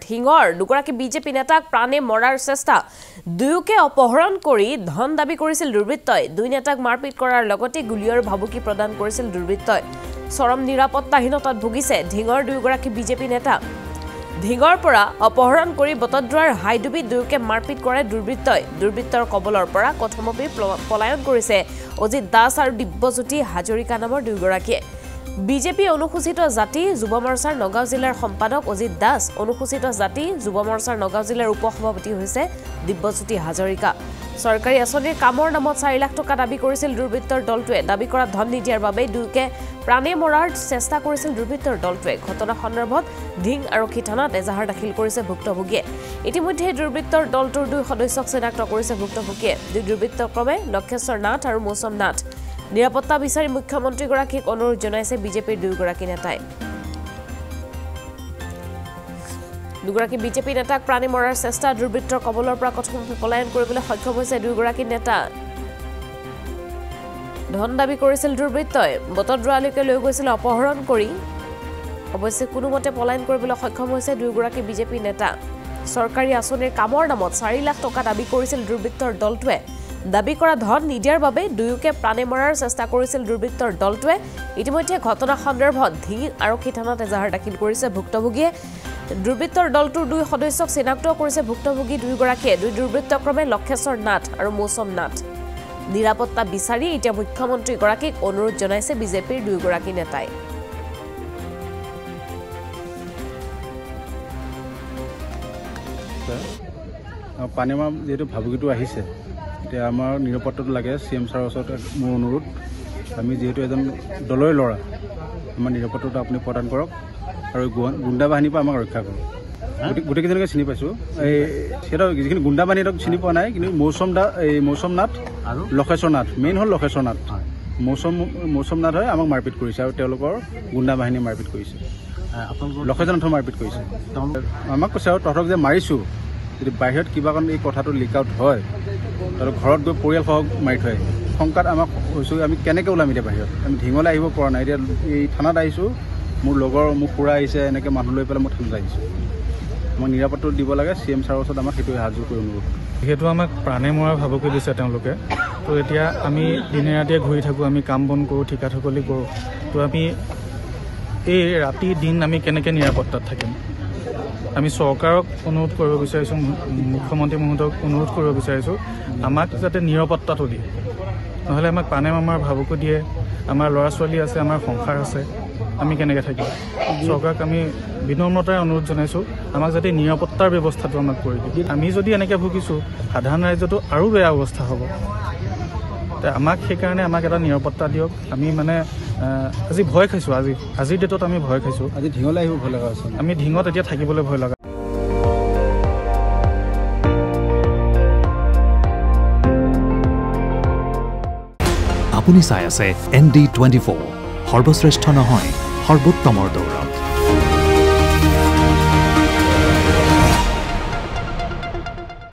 ঢিঙৰ দুগৰাকী বিজেপি নেতাক প্ৰাণে মৰাৰ চেষ্টা দুয়োকে অপহৰণ কৰি ধন দাবী কৰিছিল দুৰ্বৃত্তই দুই নেতাক মাৰপিট কৰাৰ লগতে গুলী আৰু ভাবুকি প্ৰদান কৰিছিল দুৰ্বৃত্তই চৰম নিৰাপত্তাহীনতাত ভুগিছে ঢিঙৰ দুগৰাকী বিজেপি নেতা ঢিঙৰ পৰা অপহৰণ কৰি বটদ্ৰাৰ হাইডুবি দুয়োকে মাৰপিট কৰে দুৰ্বৃত্তৰ কবলৰ পৰা কথমপি পলায়ন কৰিছে অজিত দাস আৰু দিব্যজ্যোতি হাজৰিকা নামৰ দুগৰাকীয়ে বিজেপি অনুসূচিত জাতি যুৱ মৰ্চাৰ নগাঁও জিলাৰ সম্পাদক অজিত দাস অনুসূচিত জাতি যুৱ মৰ্চাৰ নগাঁও জিলাৰ উপসভাপতি হৈছে দিব্যজ্যোতি হাজৰিকা চৰকাৰী আঁচনিৰ কামৰ নামত 4 লাখ টকা দাবী কৰিছিল দুৰ্বৃত্তৰ দলটোৱে দাবী কৰা ধন নিদিয়াৰ বাবে দুয়োকে প্ৰাণে মৰাৰ চেষ্টা কৰিছিল দুৰ্বৃত্তৰ দলটোৱে ঘটনা সন্দৰ্ভত ঢিং আৰক্ষী থানাত এজাহাৰ দাখিল কৰিছে ভুক্তভোগীয়ে ইতিমধ্যে দুৰ্বৃত্তৰ দলটোৰ দুই সদস্যক চিনাক্ত কৰিছে ভুক্তভোগীয়ে দুই দুৰ্বৃত্তৰ ক্ৰমে লক্ষেশ্বৰ নাথ আৰু মৌচম নাথ নিৰাপত্তা বিচাৰি মুখ্যমন্ত্ৰীগৰাকীক অনুৰোধ জনাইছে বিজেপিৰ দুগৰাকী নেতাই দুগৰাকী বিজেপি নেতাক প্ৰাণে মৰাৰ চেষ্টা দুৰ্বৃত্তৰ কবলৰ পৰা কথমপি পলায়ন কৰিবলৈ সক্ষম হৈছে দুগৰাকী নেতা ধন দাবী কৰিছিল দুৰ্বৃত্তই বটদ্ৰালৈকে লৈ গৈছিল অপহৰণ কৰি অৱশ্যে কোনোমতে পলায়ন কৰিবলৈ সক্ষম হৈছে দুগৰাকী বিজেপি নেতা চৰকাৰী আঁচনিৰ কামৰ নামত 4 লাখ টকা দাবী কৰিছিল দুৰ্বৃত্তৰ দলটোৱে দাবী কৰা ধন নিদিয়াৰ বাবে দুয়োকে প্ৰাণে মৰাৰ চেষ্টা কৰিছিল দুৰ্বৃত্তৰ দলটোৱে ইতিমধ্যে ঘটনা সন্দৰ্ভত ঢিং আৰক্ষী থানাত এজাহাৰ দাখিল কৰিছে ভুক্তভোগীয়ে দুৰ্বৃত্তৰ দলটোৰ দুই সদস্যক চিনাক্ত কৰিছে ভুক্তভোগী দুগৰাকীয়ে দুই দুৰ্বৃত্তক্ৰমে লক্ষেশ্বৰ নাথ আৰু মৌচম নাথ নিৰাপত্তা বিচাৰি এতিয়া মুখ্যমন্ত্ৰীগৰাকীক অনুৰোধ জনাইছে বিজেপিৰ দুগৰাকী নেতাই পানীমা যেহেতু ভাবুকিটো আহিছে এতিয়া আমাৰ নিৰাপত্তাটো লাগে CM ছাৰৰ ওচৰত মোৰ অনুৰোধ আমি যিহেতু এজন দলৰে ল'ৰা আমাৰ নিৰাপত্তাটো আপুনি প্ৰদান কৰক আৰু গুণ্ডা বাহিনীৰ পৰা আমাক ৰক্ষা কৰক গোটেইকেইজনকে চিনি পাইছোঁ এই সিহঁতৰ যিখিনি গুণ্ডা বাহিনীক চিনি পোৱা নাই কিন্তু মৌচম নাথ আৰু লক্ষেশ্বৰ নাথ মেইন হ'ল লক্ষেশ্বৰ নাথ মৌচম নাথ হয় আমাক মাৰপিট কৰিছে আৰু তেওঁলোকৰ গুণ্ডা বাহিনীয়ে মাৰপিট কৰিছে লক্ষেশ্বৰ নাথক মাৰপিট কৰিছে আমাক কৈছে আৰু তহঁতক যে মাৰিছোঁ যদি বাহিৰত কিবা কাৰণ এই কথাটো লিক আউট হয় তাহলে ঘৰত গৈ পৰিয়ালসহ মাৰি থৈ আহিব শংকাত আমাক হৈছোঁ আমি কেনেকৈ ওলাম এতিয়া বাহিৰত আমি ঢিঙলৈ আহিব পৰা নাই এতিয়া এই থানাত আহিছোঁ মোৰ লগৰ মোক খুৰা আহিছে এনেকৈ মানুহ লৈ পেলাই মই থানাত আহিছোঁ আমাক নিৰাপত্তা দিব লাগে CM ছাৰৰ ওচৰত আমাক সেইটোৱে সাজু কৰি অনুৰোধ যিহেতু আমাক প্ৰাণে মৰাৰ ভাবুকি দিছে তেওঁলোকে তো এতিয়া আমি দিনে ৰাতিয়ে ঘূৰি থাকোঁ আমি কাম বন কৰোঁ ঠিকা ঠকলি কৰোঁ তো আমি এই ৰাতি দিন আমি কেনেকৈ নিৰাপত্তাত থাকিম আমি চৰকাৰক অনুৰোধ কৰিব বিচাৰিছোঁ মুখ্যমন্ত্ৰী মহোদয়ক অনুৰোধ কৰিব বিচাৰিছোঁ আমাক যাতে নিৰাপত্তাটো দিয়ে নহ'লে আমাক প্ৰাণে মামাৰ ভাবুকি দিয়ে আমাৰ ল'ৰা ছোৱালী আছে আমাৰ সংসাৰ আছে আমি কেনেকৈ থাকিম চৰকাৰক আমি বিনম্ৰতাৰে অনুৰোধ জনাইছোঁ আমাক যাতে নিৰাপত্তাৰ ব্যৱস্থাটো আমাক কৰি দিয়ে আমি যদি এনেকৈ ভুগিছোঁ সাধাৰণ ৰাইজতো আৰু বেয়া অৱস্থা হ'ব আমাক সেইকাৰণে আমাক এটা নিৰাপত্তা দিয়ক আমি মানে আজি ভয় খাইছোঁ আজিৰ ডেটত আমি ভয় খাইছোঁ আজি ঢিঙলৈ আহিব ভয় লগা আছে আমি ঢিঙত এতিয়া থাকিবলৈ ভয় লগা আপুনি চাই আছে ND24 সৰ্বশ্ৰেষ্ঠ নহয় সৰ্বোত্তমৰ দৌৰ